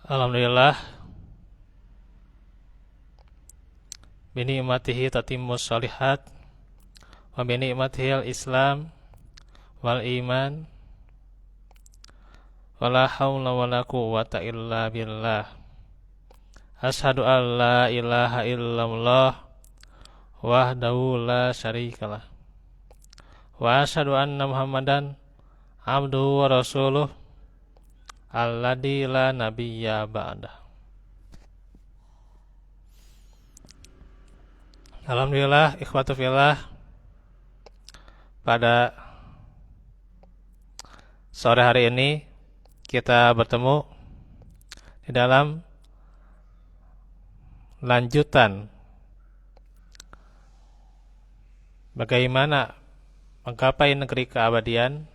Alhamdulillah binikmatihi tatimmus shalihat wa binikmatihil Islam wal iman wala haula wala quwwata illa billah. Asyhadu an la ilaha illallah wahdahu la syarikalah wa asyhadu anna Muhammadan abduhu wa rasuluh alladzi la nabiyya ba'dah. Alhamdulillah ikhwatu fillah, pada sore hari ini kita bertemu di dalam lanjutan bagaimana menggapai negeri keabadian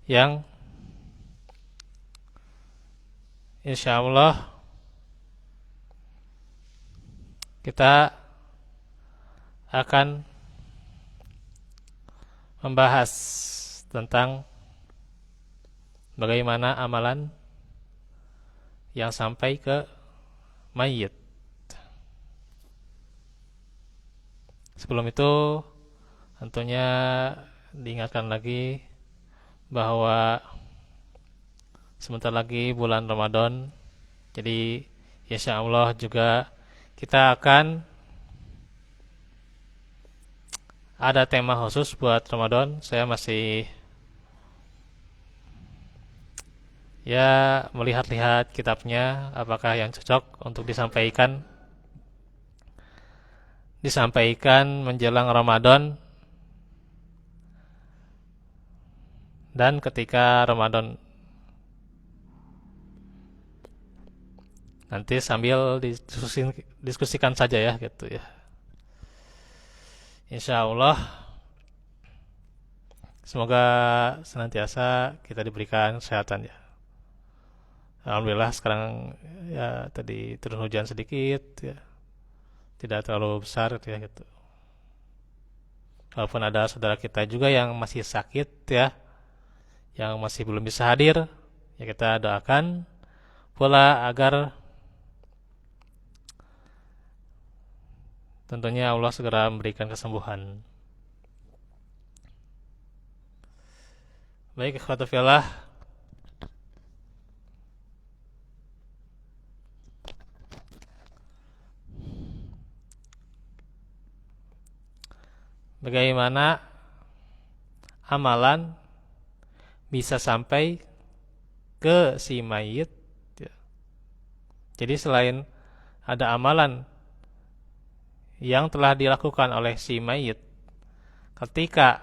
yang insyaallah kita akan membahas tentang bagaimana amalan yang sampai ke mayit. Sebelum itu tentunya diingatkan lagi bahwa sebentar lagi bulan Ramadan. Jadi insyaallah juga kita akan ada tema khusus buat Ramadan. Saya masih melihat-lihat kitabnya apakah yang cocok untuk disampaikan menjelang Ramadan dan ketika Ramadan nanti sambil diskusikan saja ya gitu ya. Insyaallah semoga senantiasa kita diberikan kesehatan ya. Alhamdulillah sekarang ya tadi turun hujan sedikit ya. Tidak terlalu besar ya gitu. Walaupun ada saudara kita juga yang masih sakit ya, yang masih belum bisa hadir, ya kita doakan pula agar tentunya Allah segera memberikan kesembuhan. Baik ikhwatu fillah, bagaimana amalan bisa sampai ke si mayit ya. Jadi selain ada amalan yang telah dilakukan oleh si mayit ketika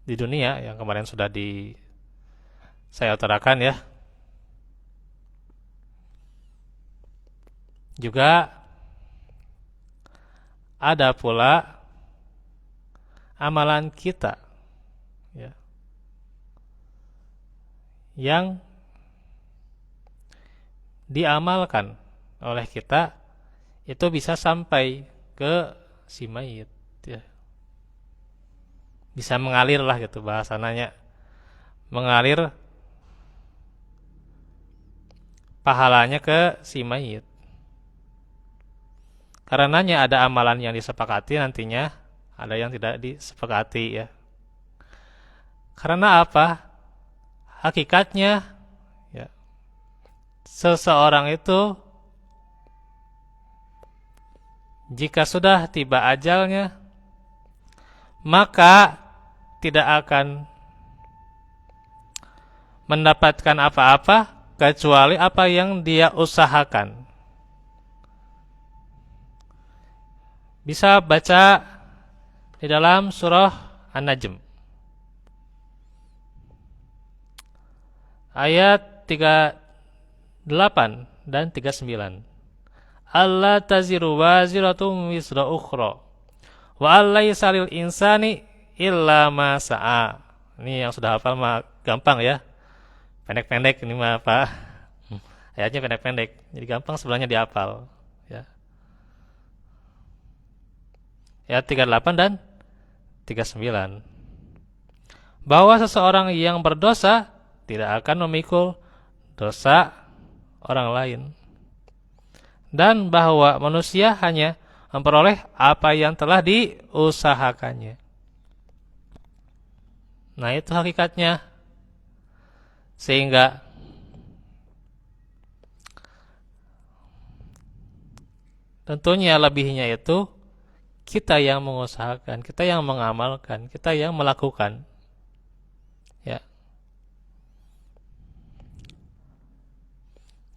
di dunia yang kemarin sudah saya utarakan ya, juga ada pula amalan kita ya, yang diamalkan oleh kita itu bisa sampai ke si mayit ya. Bisa mengalir lah gitu bahasananya, mengalir pahalanya ke si mayit. Karenanya ada amalan yang disepakati, nantinya ada yang tidak disepakati ya. Karena apa? Hakikatnya ya, seseorang itu jika sudah tiba ajalnya maka tidak akan mendapatkan apa-apa kecuali apa yang dia usahakan. Bisa baca di dalam surah An-Najm ayat 38 dan 39. Allah taziru waziratun wisra ukhra wa allaysa lil insani illa ma sa'a. Ini yang sudah hafal mah gampang ya. Pendek-pendek ini mah Pak. Ayatnya pendek-pendek. Jadi gampang sebenarnya dihafal ya. Ayat 38 dan 39. bahwa seseorang yang berdosa tidak akan memikul dosa orang lain, dan bahwa manusia hanya memperoleh apa yang telah diusahakannya. Nah, itu hakikatnya. Sehingga tentunya lebihnya itu kita yang mengusahakan, kita yang mengamalkan, kita yang melakukan. Ya.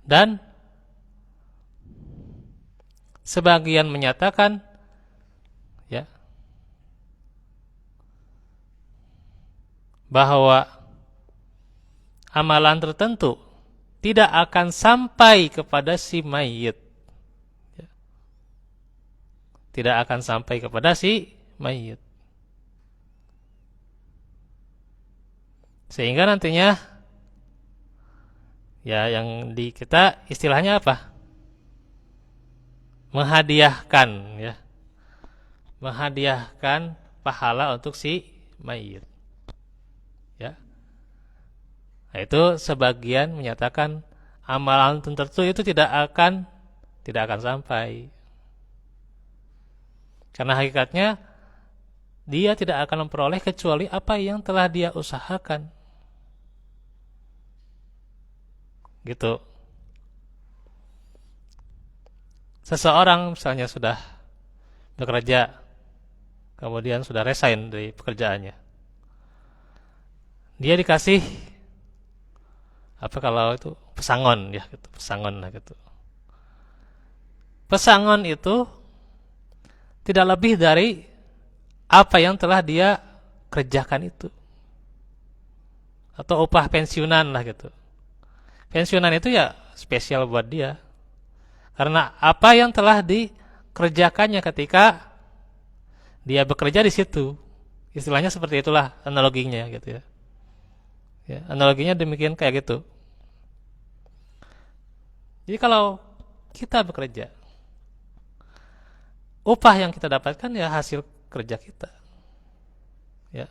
Dan sebagian menyatakan, ya, bahwa amalan tertentu tidak akan sampai kepada si mayit. Ya. Tidak akan sampai kepada si mayit. Sehingga nantinya, ya, yang di kita istilahnya apa? Menghadiahkan, ya. Menghadiahkan pahala untuk si mayit. Ya. Nah, itu sebagian menyatakan amalan tertentu itu tidak akan sampai. Karena hakikatnya dia tidak akan memperoleh kecuali apa yang telah dia usahakan. Gitu. Seseorang misalnya sudah bekerja, kemudian sudah resign dari pekerjaannya. Dia dikasih apa kalau itu pesangon, ya gitu, pesangon lah gitu. Pesangon itu tidak lebih dari apa yang telah dia kerjakan itu, atau upah pensiunan lah gitu. Pensiunan itu ya spesial buat dia, karena apa yang telah dikerjakannya ketika dia bekerja di situ. Istilahnya seperti itulah analoginya gitu ya. Ya, analoginya demikian kayak gitu. Jadi kalau kita bekerja, upah yang kita dapatkan ya hasil kerja kita. Ya.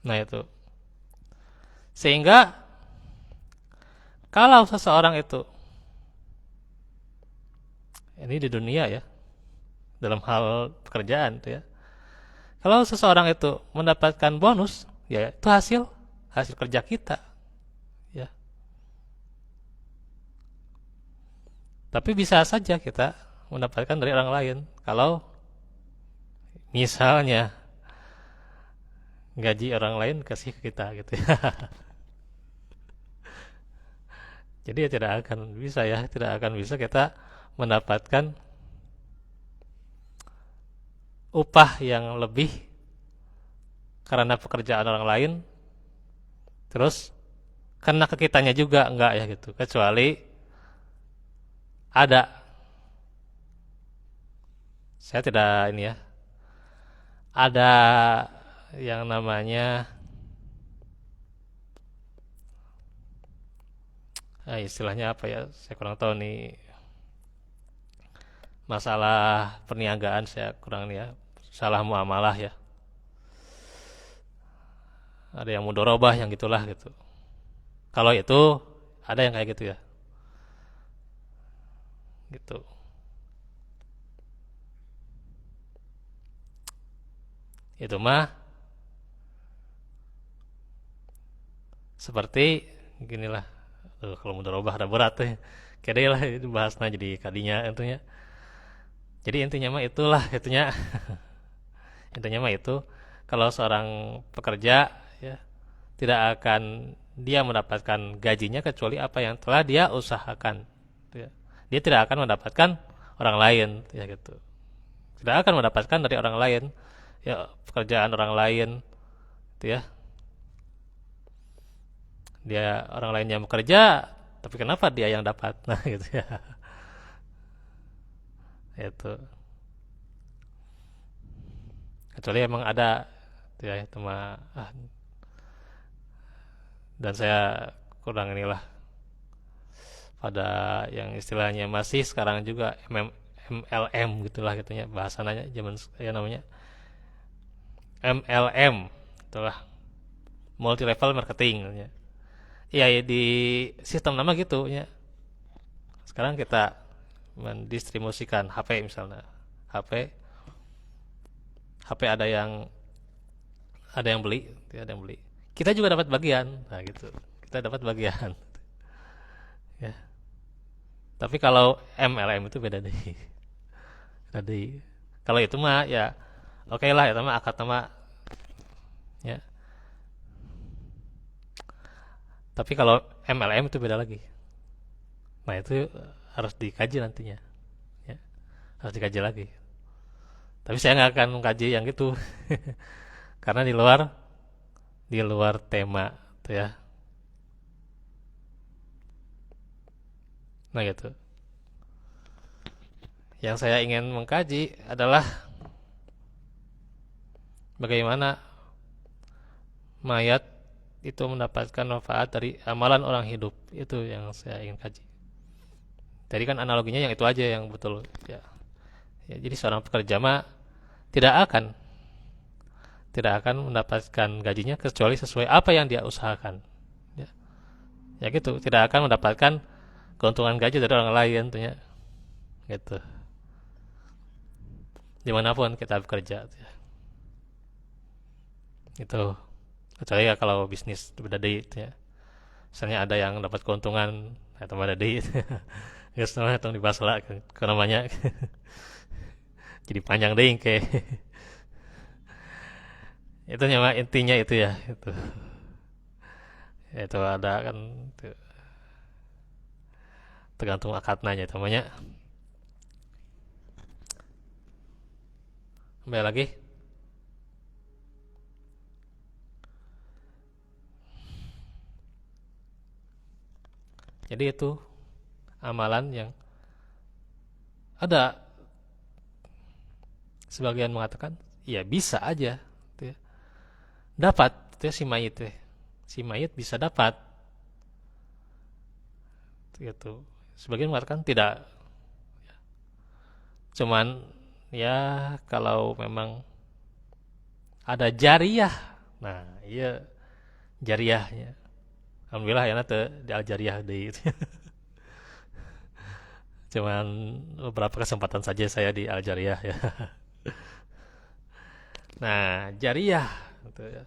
Nah, itu. Sehingga kalau seseorang itu, ini di dunia ya, dalam hal pekerjaan tuh ya. Kalau seseorang itu mendapatkan bonus, ya itu hasil kerja kita, ya. Tapi bisa saja kita mendapatkan dari orang lain. Kalau misalnya gaji orang lain kasih ke kita gitu ya. Jadi ya tidak akan bisa kita mendapatkan upah yang lebih karena pekerjaan orang lain, terus kena ke kitanya juga enggak ya gitu. Kecuali ada, saya tidak ini ya, ada yang namanya istilahnya apa ya, saya kurang tahu nih, masalah perniagaan saya kurang nih ya, salah muamalah ya, ada yang mudorobah yang gitulah gitu. Kalau itu ada yang kayak gitu ya, gitu. Itu mah seperti ginilah. Kalau mudorobah ada berat tuh. Kayaknya lah itu bahasnya jadi kadinya intinya. Jadi intinya mah itulah itunya. Intinya mah itu, kalau seorang pekerja ya tidak akan dia mendapatkan gajinya kecuali apa yang telah dia usahakan. Ya. Dia tidak akan mendapatkan orang lain ya gitu. Tidak akan mendapatkan dari orang lain ya, pekerjaan orang lain itu ya. Dia orang lain yang bekerja, tapi kenapa dia yang dapat? Nah, gitu ya. Itu. Kecuali emang ada ya itu mah dan saya kurang inilah pada yang istilahnya masih sekarang juga MLM gitulah gitunya bahasanya zaman ya namanya. MLM, itulah multi level marketing ya. Iya ya, di sistem nama gitu ya. Sekarang kita mendistribusikan HP misalnya. HP HP ada yang beli, ada yang beli. Kita juga dapat bagian. Nah, gitu. Kita dapat bagian. Ya. Tapi kalau MLM itu beda deh. Tadi kalau itu mah ya oke lah ya, mah akad nama ya. Tapi kalau MLM itu beda lagi. Nah, itu harus dikaji nantinya. Ya, harus dikaji lagi. Tapi saya nggak akan mengkaji yang itu karena di luar tema tuh ya. Nah, gitu. Yang saya ingin mengkaji adalah bagaimana mayat itu mendapatkan manfaat dari amalan orang hidup. Itu yang saya ingin kaji. Jadi kan analoginya yang itu aja yang betul ya. Ya, jadi seorang pekerja mah tidak akan tidak akan mendapatkan gajinya kecuali sesuai apa yang dia usahakan. Ya, ya gitu, tidak akan mendapatkan keuntungan gaji dari orang lain tentunya. Gitu. Dimanapun kita bekerja. Ya. Itu kecuali ya kalau bisnis beda deh ya. Misalnya ada yang dapat keuntungan atau beda deh. Ya semua itu dibahas lah ke namanya. Jadi panjang deh kayak itu nyama intinya itu ya itu ada kan itu, tergantung akadnya itu namanya kembali lagi jadi itu amalan yang ada sebagian mengatakan ya bisa aja gitu ya. Dapat gitu ya, si mayit bisa dapat gitu. Sebagian mengatakan tidak, cuman ya kalau memang ada jariah, nah iya jariahnya alhamdulillah ya nanti di al jariah di cuman beberapa kesempatan saja saya di al jariah ya. Nah jariah gitu ya.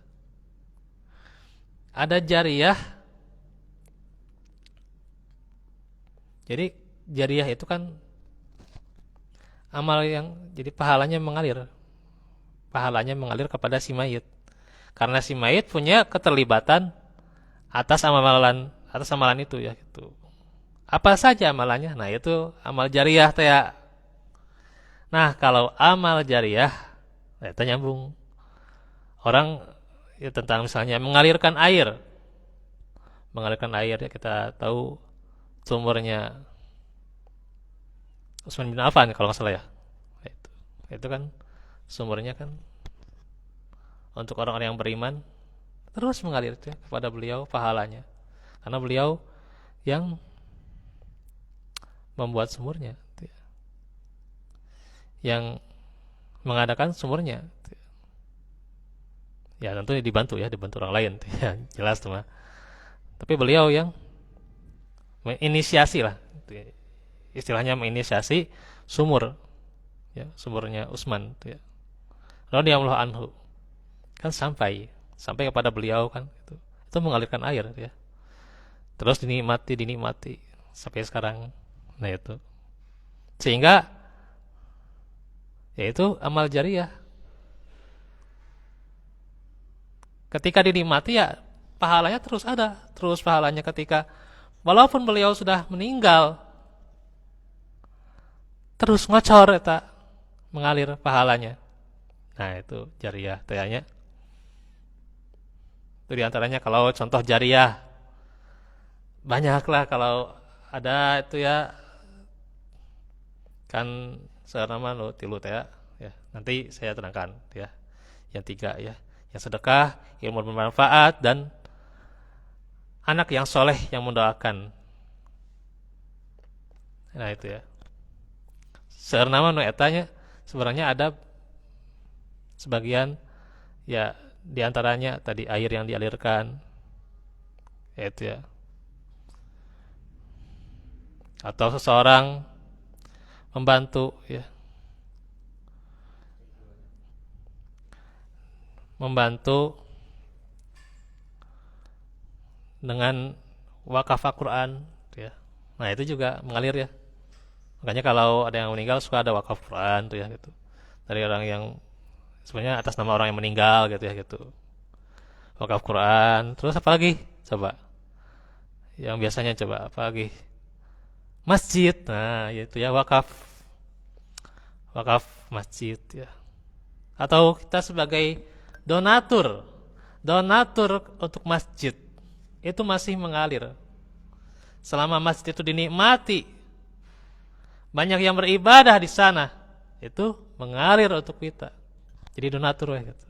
Ada jariah, jadi jariah itu kan amal yang jadi pahalanya mengalir kepada si mayit karena si mayit punya keterlibatan atas amalan itu ya gitu. Apa saja amalannya? Nah, itu amal jariah teh ya. Nah, kalau amal jariah itu nyambung. Orang ya tentang misalnya mengalirkan air. Mengalirkan air ya kita tahu sumbernya Utsman bin Affan kalau nggak salah ya. Itu. Itu kan sumbernya kan untuk orang-orang yang beriman terus mengalir ya, kepada beliau pahalanya. Karena beliau yang membuat sumurnya, yang mengadakan sumurnya. Ya tentu dibantu orang lain, ya, jelas tuh mah. Tapi beliau yang menginisiasi lah, istilahnya menginisiasi sumur, ya sumurnya Utsman, ya. Radhiyallahu anhu kan sampai kepada beliau kan, itu mengalirkan air, ya. Terus dinikmati sampai sekarang. Nah itu sehingga yaitu amal jariah ketika dinikmati ya pahalanya terus pahalanya ketika walaupun beliau sudah meninggal terus ngocor eta mengalir pahalanya. Nah itu jariah tanya itu diantaranya kalau contoh jariah banyak lah kalau ada itu ya kan seorang lo tilu ya nanti saya terangkan ya yang tiga ya yang sedekah ilmu bermanfaat dan anak yang soleh yang mendoakan. Nah itu ya seorang nama nu etanya sebenarnya ada sebagian Ya, diantaranya tadi air yang dialirkan, itu ya. Atau seseorang membantu, ya, membantu dengan wakaf Al-Quran, ya. Nah itu juga mengalir ya. Makanya kalau ada yang meninggal suka ada wakaf Quran tuh ya gitu. Dari orang yang sebenarnya atas nama orang yang meninggal gitu ya gitu. Wakaf Quran. Terus apa lagi? Coba. Yang biasanya coba apa lagi? Masjid. Nah, yaitu ya wakaf. Wakaf masjid ya. Atau kita sebagai donatur. Donatur untuk masjid. Itu masih mengalir. Selama masjid itu dinikmati, banyak yang beribadah di sana, itu mengalir untuk kita. Jadi donatur ya gitu.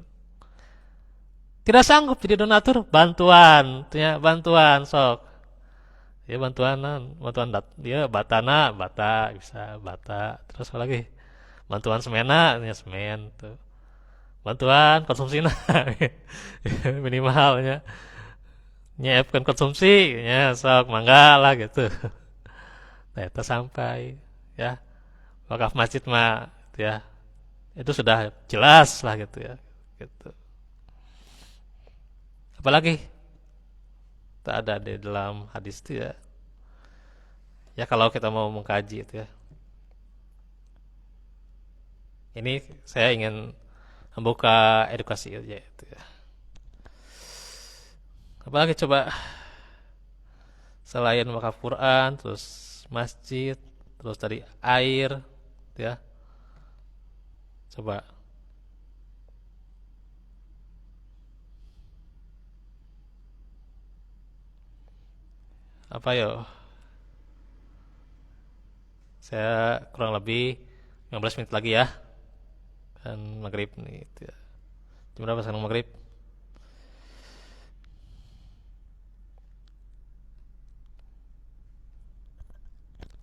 Tidak sanggup jadi donatur, bantuan, ya bantuan sok. Ya bantuan, bantuan dia batana, bata bisa bata. Terus apa lagi? Bantuan semena, ya semen tuh. Bantuan konsumsi minimalnya. Nyiapkan konsumsi, ya sok mangga lah gitu. Nah, itu sampai ya wakaf masjid mah ya itu sudah jelas lah gitu ya gitu. Apalagi tak ada di dalam hadis itu ya. Ya kalau kita mau mengkaji itu ya. Ini saya ingin membuka edukasi aja itu ya. Apalagi coba selain wakaf Quran, terus masjid, terus tadi air, ya. Coba apa yo? Saya kurang lebih 15 menit lagi ya. Kan maghrib nih. Itu ya. Jam berapa sekarang maghrib?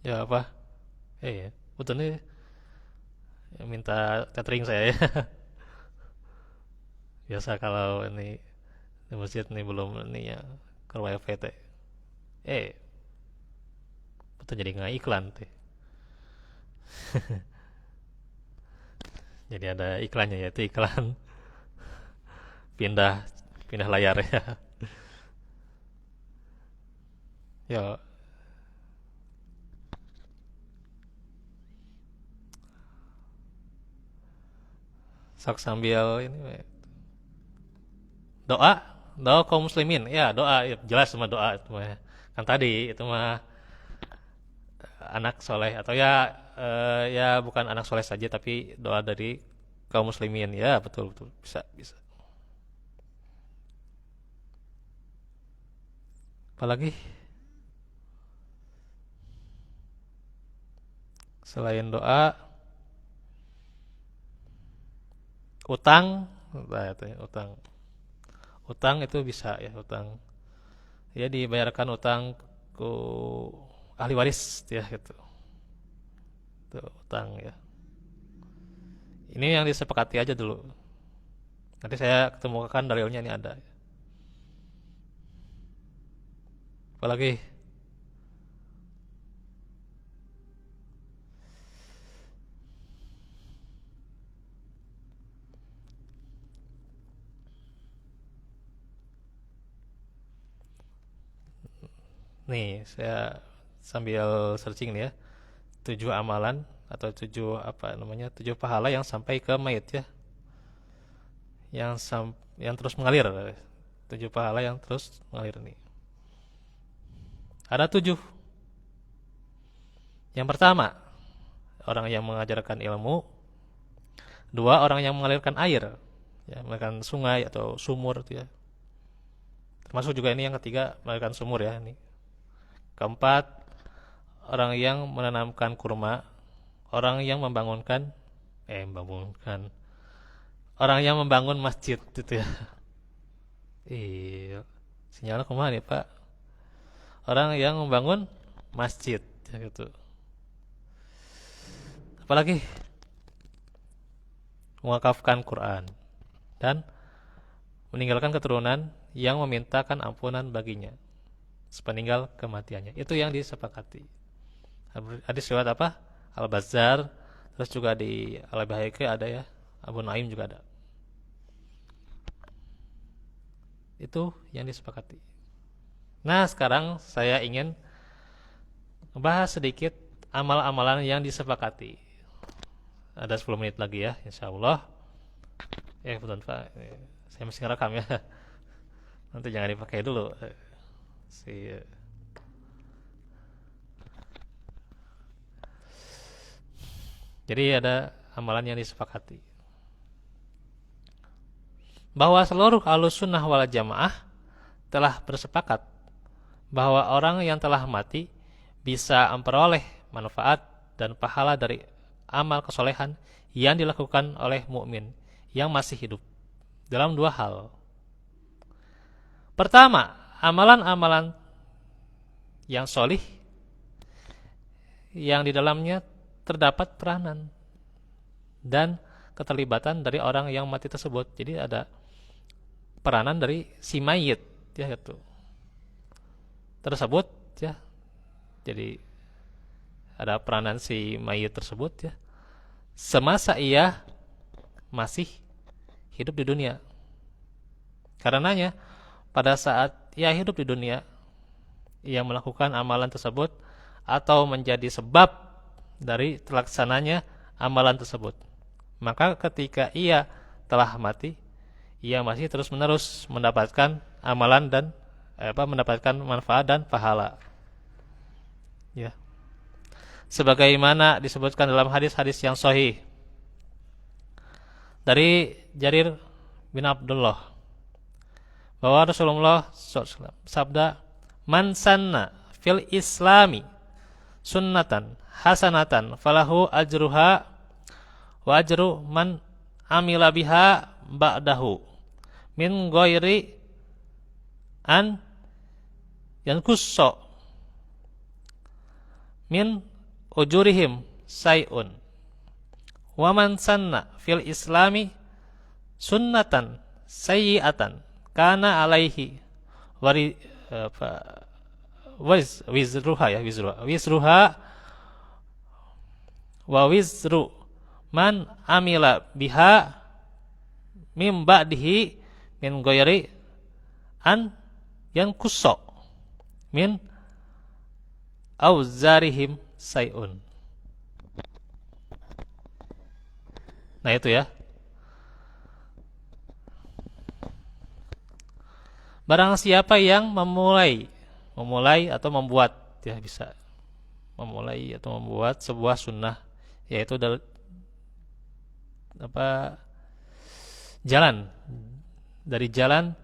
Ya apa? Ya. Betul nih. Minta catering saya ya. Biasa kalau ini di masjid nih belum ini ya ke wifi teh. Eh, betul jadi nggak iklan teh. Jadi ada iklannya yaitu iklan pindah pindah layar ya. Yo, sok sambil ini doa, doa kaum muslimin. Ya, doa ya, jelas sama doa itu mah. Kan tadi itu mah anak soleh atau ya ya bukan anak soleh saja tapi doa dari kaum muslimin. Ya, betul betul. Bisa bisa. Apalagi selain doa, utang, nah, itu ya, utang. Utang itu bisa ya, utang. Ya dibayarkan utang ke ahli waris ya gitu. Itu utang ya. Ini yang disepakati aja dulu. Nanti saya ketemukan dalilnya ini ada. Apalagi nih saya sambil searching nih ya. 7 amalan atau 7 pahala yang sampai ke mayit ya. Yang terus mengalir. 7 pahala yang terus mengalir nih. Ada 7. Yang pertama, orang yang mengajarkan ilmu. 2, orang yang mengalirkan air. Ya, mengalirkan sungai atau sumur itu ya. Termasuk juga ini yang ketiga, mengalirkan sumur ya ini. Keempat, orang yang menanamkan kurma. Orang yang membangunkan. Orang yang membangun masjid itu ya. Iya, sinyalnya kemana nih Pak? Orang yang membangun masjid ya gitu. Apalagi mewakafkan Quran dan meninggalkan keturunan yang memintakan ampunan baginya sepeninggal kematiannya. Itu yang disepakati. Hadis riwayat apa? Al-Bazzar, terus juga di Al-Baihaqi ada ya, Abu Naim juga ada. Itu yang disepakati. Nah, sekarang saya ingin membahas sedikit amal-amalan yang disepakati. Ada 10 menit lagi ya, insyaallah. Kebetulan Pak, saya masih ngerekam ya. Nanti jangan dipakai dulu. Jadi ada amalan yang disepakati. Bahwa seluruh Ahlussunnah wal Jamaah telah bersepakat bahwa orang yang telah mati bisa memperoleh manfaat dan pahala dari amal kesolehan yang dilakukan oleh mukmin yang masih hidup dalam dua hal. Pertama, amalan-amalan yang solih yang di dalamnya terdapat peranan dan keterlibatan dari orang yang mati tersebut. Jadi ada peranan dari si mayit ya gitu tersebut ya. Jadi ada peranan si mayit tersebut ya semasa ia masih hidup di dunia. Karenanya pada saat ia hidup di dunia ia melakukan amalan tersebut atau menjadi sebab dari terlaksananya amalan tersebut. Maka ketika ia telah mati, ia masih terus-menerus mendapatkan amalan dan mendapatkan manfaat dan pahala. Ya. Sebagaimana disebutkan dalam hadis-hadis yang sahih dari Jarir bin Abdullah bahwa Rasulullah SAW sabda, "Man sanna fil islami sunnatan hasanatan falahu ajruha wa ajru man amila biha ba'dahu min ghairi an yankusso min ujurihim say'un wa man sanna fil islami sunnatan sayyi'atan kana alaihi wari wizruha wa wizru man amila biha mim ba'dihi min ghairi an yankusso min auzarihim sayun." Nah itu ya. Barang siapa yang memulai atau membuat ya bisa memulai atau membuat sebuah sunnah yaitu jalan dari jalan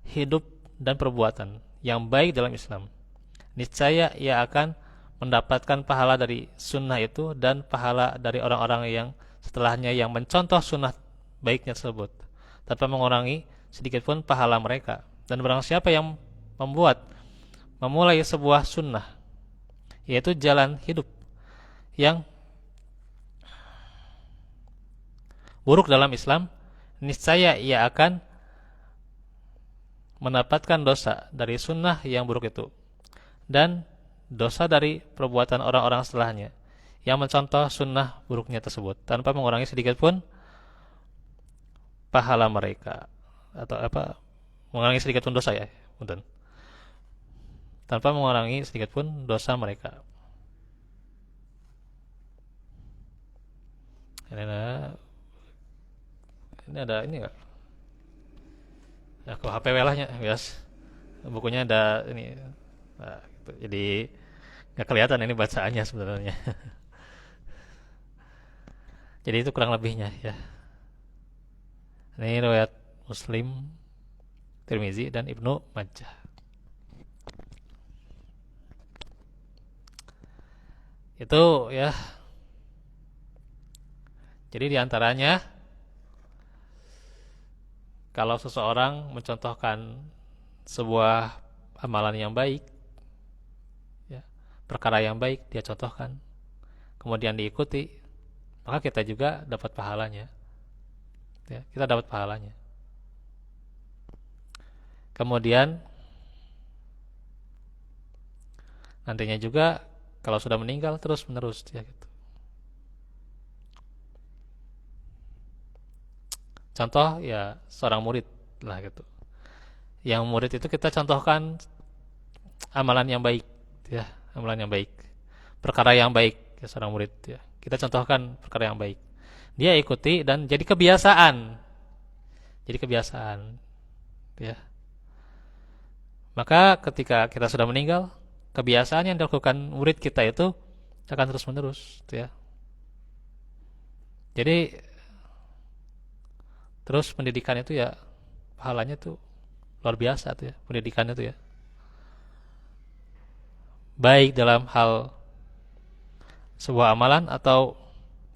hidup dan perbuatan yang baik dalam Islam, niscaya ia akan mendapatkan pahala dari sunnah itu dan pahala dari orang-orang yang setelahnya yang mencontoh sunnah baiknya tersebut tanpa mengurangi sedikit pun pahala mereka. Dan barang siapa yang memulai sebuah sunnah yaitu jalan hidup yang buruk dalam Islam, niscaya ia akan mendapatkan dosa dari sunnah yang buruk itu dan dosa dari perbuatan orang-orang setelahnya yang mencontoh sunnah buruknya tersebut tanpa mengurangi sedikit pun pahala mereka atau mengurangi sedikit pun dosa ya, punten. Tanpa mengurangi sedikit pun dosa mereka. Ini ada ini enggak? Ya, kalau HP welahnya, guys. Bukunya ada ini. Nah, gitu. Jadi nggak kelihatan ini bacaannya sebenarnya. Jadi itu kurang lebihnya ya. Ini riwayat Muslim, Tirmizi dan Ibnu Majah. Itu ya. Jadi diantaranya kalau seseorang mencontohkan sebuah amalan yang baik ya, perkara yang baik dia contohkan kemudian diikuti, maka kita juga dapat pahalanya ya, kita dapat pahalanya. Kemudian nantinya juga kalau sudah meninggal terus menerus dia gitu. Contoh ya seorang murid lah gitu. Yang murid itu kita contohkan amalan yang baik, ya, amalan yang baik, perkara yang baik, ya, seorang murid, ya. Kita contohkan perkara yang baik. Dia ikuti dan jadi kebiasaan, ya. Maka ketika kita sudah meninggal, kebiasaan yang dilakukan murid kita itu akan terus menerus, ya. Jadi terus pendidikan itu ya pahalanya tuh luar biasa tuh ya, pendidikan itu ya. Baik dalam hal sebuah amalan atau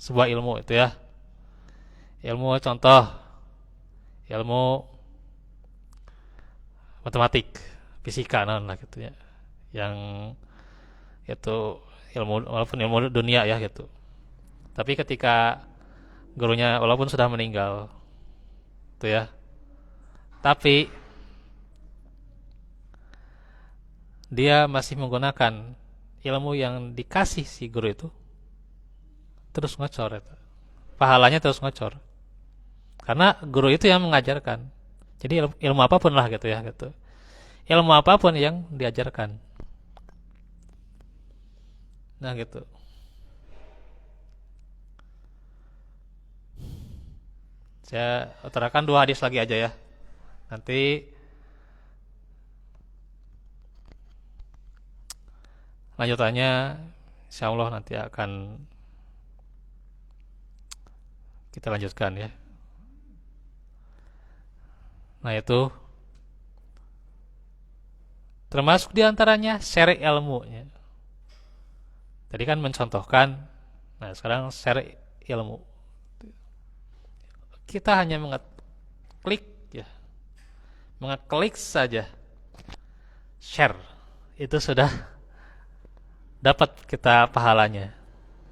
sebuah ilmu itu ya. Ilmu contoh, ilmu matematik, fisika non lah gitu ya. Yang itu ilmu walaupun ilmu dunia ya gitu. Tapi ketika gurunya walaupun sudah meninggal itu ya. Tapi dia masih menggunakan ilmu yang dikasih si guru itu terus ngocor itu. Pahalanya terus ngocor. Karena guru itu yang mengajarkan. Jadi ilmu apapun lah gitu ya gitu. Ilmu apapun yang diajarkan. Nah gitu. Saya utarakan 2 hadis lagi aja ya. Nanti lanjutannya insyaallah nanti akan kita lanjutkan ya. Nah itu termasuk diantaranya share ilmunya. Tadi kan mencontohkan, nah sekarang share ilmu. Kita hanya mengeklik ya, mengeklik saja share itu sudah dapat kita pahalanya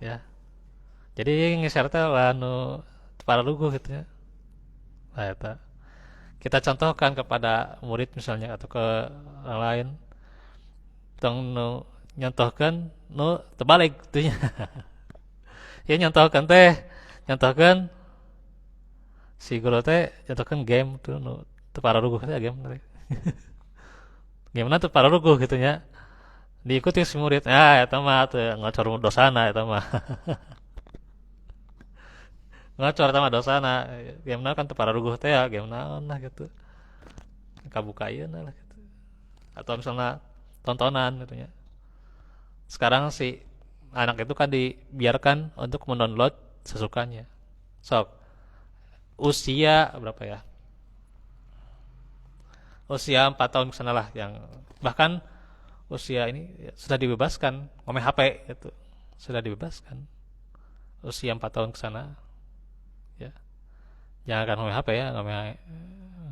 ya. Jadi nge-share teh lah nu para lugu gitu ya. Nah, eta. Kita contohkan kepada murid misalnya atau ke orang lain tong nu nyontohkan nu terbalik gitu nya. Ya nyontohkan si guru teh nyontohkan game tuh nu teu para lugu teh game teh. Game na teu para lugu gitu nya. Diikuti si murid. Ah eta mah teu ngocor dosana eta mah. Ngocor eta mah dosana. Game na kan teu para lugu teh ya, game naon lah gitu. Kabuka ieu lah gitu. Atau misalnya tontonan gitu nya. Sekarang si anak itu kan dibiarkan untuk mendownload sesukanya. Sok, usia berapa ya? Usia 4 tahun ke sana lah yang bahkan usia ini sudah dibebaskan ngomeh HP itu. Sudah dibebaskan. Usia 4 tahun ke sana ya. Jangan kan ngomeh HP ya, ngomeh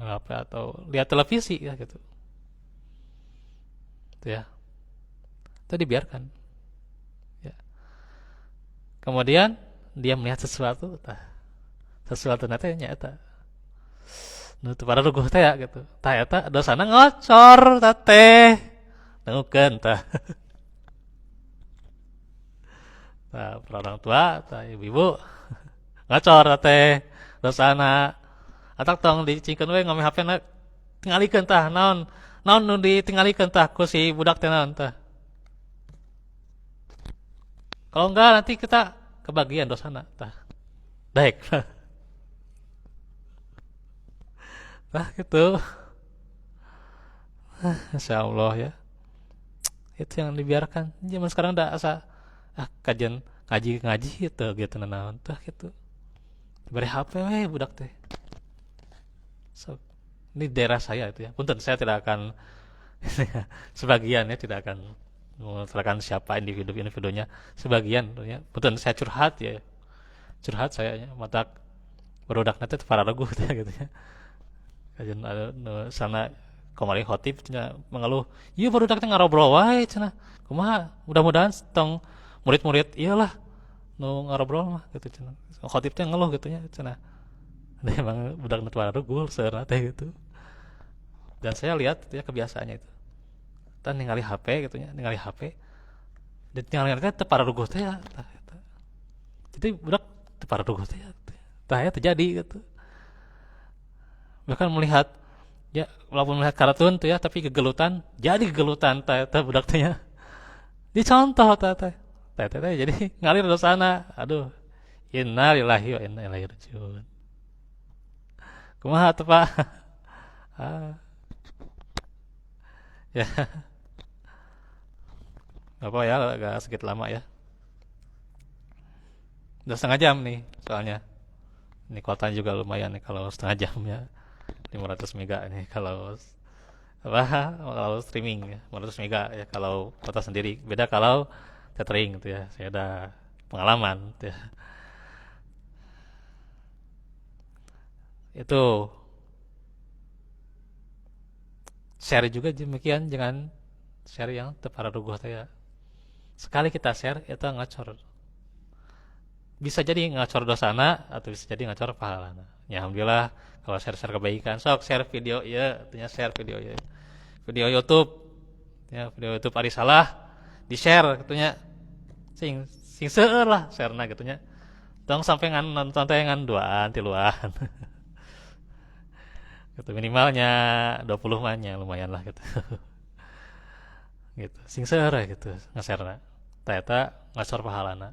HP atau lihat televisi ya gitu. Itu ya. Itu dibiarkan. Ya. Kemudian dia melihat sesuatu, sesuatu nanti nyata. Nu teu pada luguh teh ya gitu. Tah eta dosana ngocor tah teh. Nengukeun tah. Tah orang tua, tah ibu-ibu ngocor tah teh dosana. Atak tong dicingkeun we ngomeh HP-na tingalikeun tah naon nu ditingalikeun tah ku si budak teh naon tah. Kalau enggak nanti kita kebagian dosana tah. Daek. Nah gitu. Masya Allah ya. Itu yang dibiarkan. Zaman sekarang udah asa kajian ngaji gitu gitu naon tah gitu. Bari HP we budak teh. So, ini daerah saya itu ya. Punten saya tidak akan sebagian ya tidak akan mengutarakan siapa individunya. Sebagian ya. Punten saya curhat ya. Curhat saya ya. Mata barudak nanti para lagu gitu ya. Kajian sana kemarin khotib mengeluh, iya baru datang ngarobrol wae cenah. Kumaha mudah-mudahan tong murid-murid iyalah nu ngarobrol mah gitu cenah. Khotib teh ngeluh gitu nya cenah. Nah, emang budak nu tua rugul seueur teh gitu. Dan saya lihat ya kebiasaannya itu. Kita ningali HP gitu nya, ningali HP. Dan ningali teh teu pararuguh teh ya. Jadi budak teu pararuguh teh ya. Tah ya terjadi gitu. Bahkan melihat ya walaupun melihat kartun tuh ya tapi kegelutan, jadi kegelutan tah budak teh ya. Dicontoh tah teh. Teh jadi ngalir dosana. Aduh. Innalillahi wa inna ilaihi rajiun. Kumaha tuh Pak? Ah, ya, nggak apa ya, agak sedikit lama ya. Udah setengah jam nih, soalnya. Ini kuotanya juga lumayan nih kalau setengah jam ya. 500 mega nih kalau apa? Kalau streaming ya, 500 mega ya kalau kuota sendiri. Beda kalau tethering gitu ya. Saya ada pengalaman gitu ya. Itu share juga demikian, jangan share yang terpararuguh teh ya. Sekali kita share itu ngacor. Bisa jadi ngacor dosana atau bisa jadi ngacor pahalana. Ya alhamdulillah kalau share-share kebaikan, sok share video ya, artinya share video ya. Video YouTube ya, video YouTube ari salah di-share gitunya. Sing seueur lah share-na gitunya. Tong sampai ngan nonton teh ngan duaan, tiluan. Gitu minimalnya 20 mannya lumayan lah gitu. Gitu. Sing seueur gitu nge-share-na. Ternyata ngacor pahalana.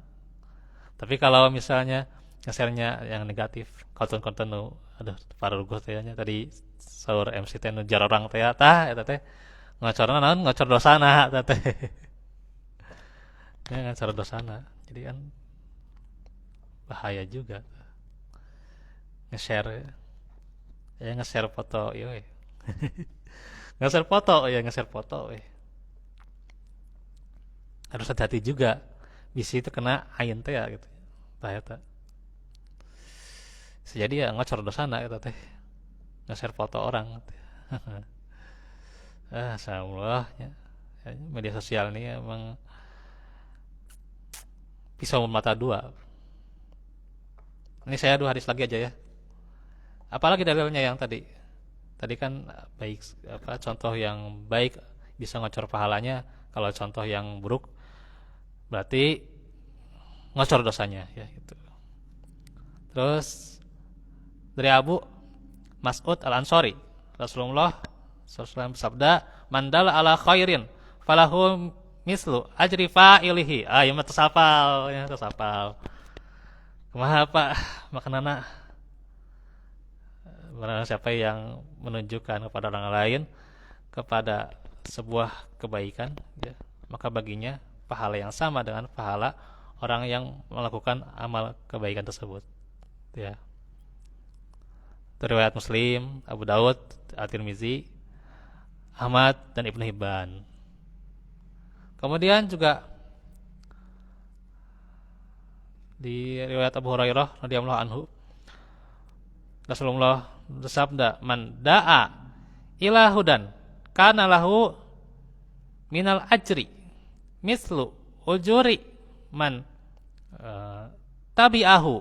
Tapi kalau misalnya nge-share-nya yang negatif, konten-konten nu aduh pararuguh teh nya tadi saur MC teh nu jarorang teh tah eta teh ngacorna naon ngacor dosana eta teh. Ya ngacor dosana. Jadi kan bahaya juga nge-share ya nge-share foto ieu we. Nge-share foto ya nge-share foto we. Harus hati-hati juga. Bisi itu kena ain teh ya gitu. Tah eta. Jadi ya ngocor dosana eta teh. Nge-share foto orang gitu. Insyaallah ya. Media sosial ini emang pisau mata dua. Ini saya 2 hadis lagi aja ya. Apalagi dalilnya yang tadi? Tadi kan baik apa contoh yang baik bisa ngocor pahalanya, kalau contoh yang buruk berarti ngocor dosanya ya gitu. Terus dari Abu Mas'ud Al-Ansari, Rasulullah SAW bersabda, "Man dalla ala khairin falahu mislu ajri fa'ilihi." Ah, ya mah tersapal, ya tersapal. Kumaha Pak makanana? Barang siapa yang menunjukkan kepada orang lain kepada sebuah kebaikan ya, maka baginya pahala yang sama dengan pahala orang yang melakukan amal kebaikan tersebut ya. Riwayat Muslim, Abu Daud, At-Tirmizi, Ahmad dan Ibnu Hibban. Kemudian juga di riwayat Abu Hurairah radhiyallahu anhu, Rasulullah bersabda, "Man da'a ila hudan kana lahu minal ajri mislu ujuri man tabi'ahu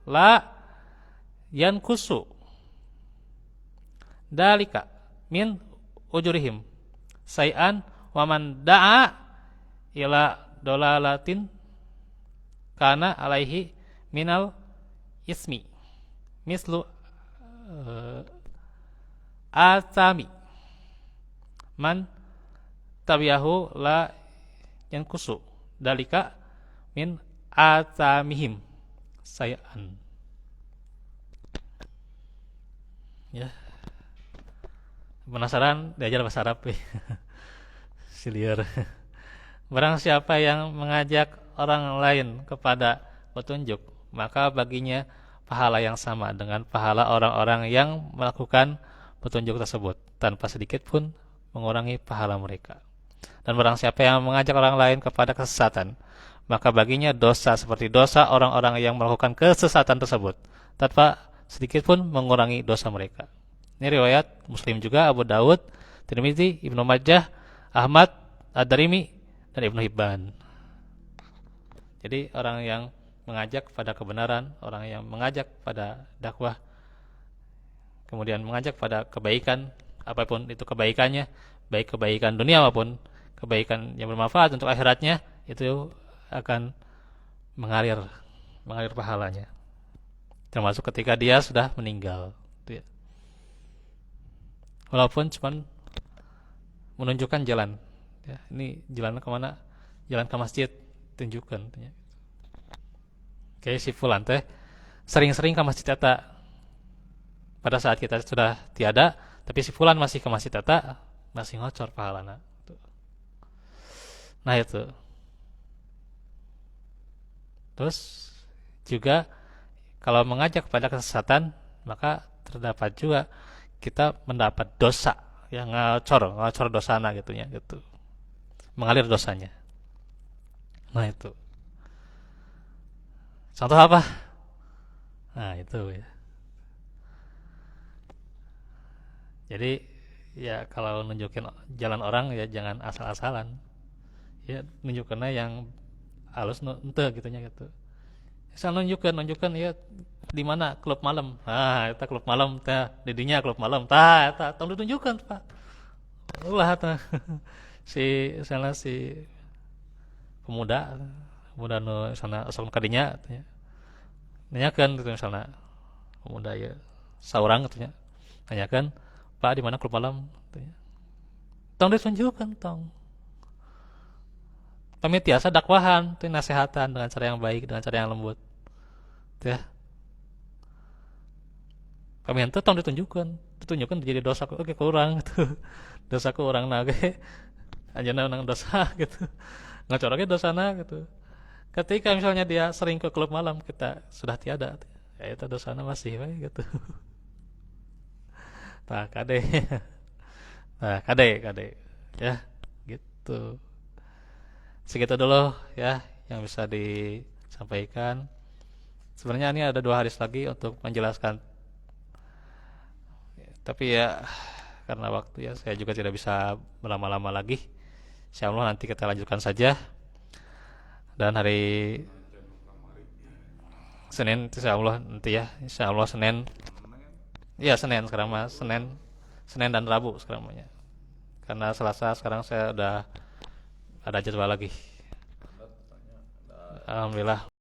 la yankusu dalika min ujurihim say'an wa man da'a ila dolalatin kana alaihi minal ismi mislu atami man tabi'ahu la yankusu dalika min atamihim say'an." Ya. Penasaran diajar bahasa Arab silieur. Barang siapa yang mengajak orang lain kepada petunjuk, maka baginya pahala yang sama dengan pahala orang-orang yang melakukan petunjuk tersebut tanpa sedikit pun mengurangi pahala mereka. Dan barang siapa yang mengajak orang lain kepada kesesatan, maka baginya dosa seperti dosa orang-orang yang melakukan kesesatan tersebut tanpa sedikit pun mengurangi dosa mereka. Ini riwayat Muslim juga, Abu Daud, Tirmizi, Ibnu Majah, Ahmad, Ad-Darimi, dan Ibnu Hibban. Jadi orang yang mengajak pada kebenaran, orang yang mengajak pada dakwah, kemudian mengajak pada kebaikan, apapun itu kebaikannya, baik kebaikan dunia maupun kebaikan yang bermanfaat untuk akhiratnya, itu akan mengalir mengalir pahalanya. Termasuk ketika dia sudah meninggal. Gitu ya. Walaupun cuman menunjukkan jalan. Ya, ini jalan kemana? Jalan ke masjid, tunjukkan. Kayak si fulan teh sering-sering ke masjid eta. Pada saat kita sudah tiada, tapi si fulan masih ke masjid eta, masih ngocor pahalana. Nah itu. Terus juga kalau mengajak kepada kesesatan, maka terdapat juga kita mendapat dosa yang ngacor dosana gitunya gitu. Mengalir dosanya. Nah itu. Contoh apa? Nah itu ya. Jadi ya kalau nunjukin jalan orang ya jangan asal-asalan. Ya nunjukinnya yang halus ente gitunya gitu. Saya nunjukkan ya di mana klub malam. Nah, itu klub malam teh, didinya klub malam. Tah, eta tong ditunjukkan, Pak. Ulah tah. Si pemuda, pemuda nu sana asal kadinya tanya. Nanyakeun gitu misalnya pemuda ya saurang katanya. Nanyakeun, "Pak, di mana klub malam?" Tanya. Tong ditunjukkan, tong. Kami tiasa dakwahan, itu nasihatan dengan cara yang baik, dengan cara yang lembut. Ya, kami ente tong ditunjukkan jadi dosaku oke kurang gitu. Dosaku orang nage anjeunna nang dosa gitu. Ngacor oge dosana gitu. Ketika misalnya dia sering ke klub malam, kita sudah tiada. Ya itu dosana masih we gitu. Nah, kade. Nah, kade. Ya, gitu. Segitu dulu ya yang bisa disampaikan. Sebenarnya ini ada 2 hari lagi untuk menjelaskan, tapi ya karena waktu ya saya juga tidak bisa berlama-lama lagi. Insya Allah nanti kita lanjutkan saja. Dan hari Senin Insya Allah nanti ya, Insya Allah Senin. Iya Senin sekarang mas, Senin dan Rabu sekarang namanya. Karena Selasa sekarang saya udah ada jadwal lagi. Alhamdulillah.